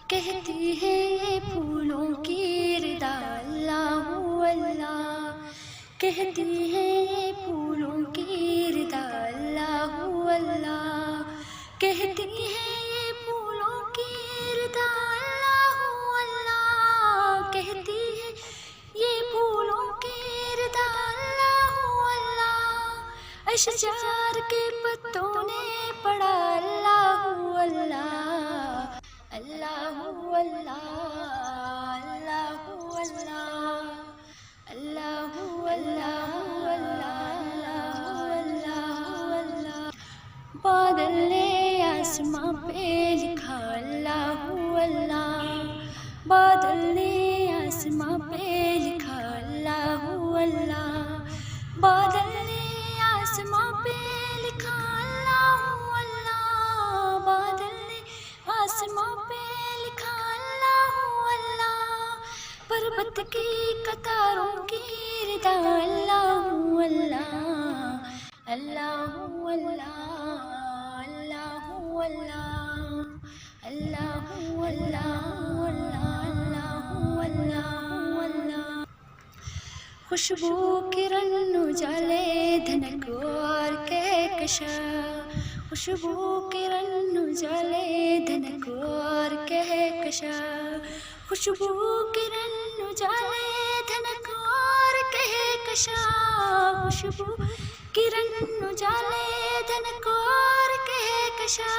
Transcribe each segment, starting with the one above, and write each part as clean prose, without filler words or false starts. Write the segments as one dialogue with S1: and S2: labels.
S1: کہتی ہے یہ پھولوں کی ردا اللہ اللہ، کہتی ہے یہ پھولوں کی ردا اللہ اللہ، کہتی ہے یہ پھولوں کی ردا اللہ اللہ، کہتی ہے یہ پھولوں کی ردا اللہ اللہ، اشجار کے پتوں نے پڑھا اللہ اللہ، اللہ اللہ، اللہ اللہ، اللہ اللہ، اللہ اللہ اللہ، بادل نے آسماں پہ لکھا اللہ اللہ، بادل نے آسماں پہ لکھا اللہ اللہ، بادل نے آسماں پہ لکھا اللہ اللہ، بادل نے آسماں پہ لکھا اللہ اللہ، پربت کی قطاروں کی ردا اللہ اللہ، اللہ اللہ، اللہ اللہ، اللہ اللہ، اللہ اللہ، خوشبو کی رن اجالے دھنک اور کہکشا، خوشبو کی رن اجالے دھنک اور کہکشا، خوشبو کی رن اجالے دھنک اور کہکشا، خوشبو کی رن اجالے دھنک اور کہکشا،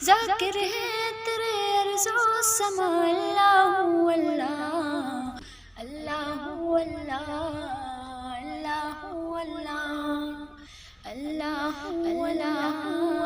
S1: ذاکر ہے تیرے عرض و سما اللہ اللہ، اللہ اللہ، اللہ اللہ، اللہ اللہ۔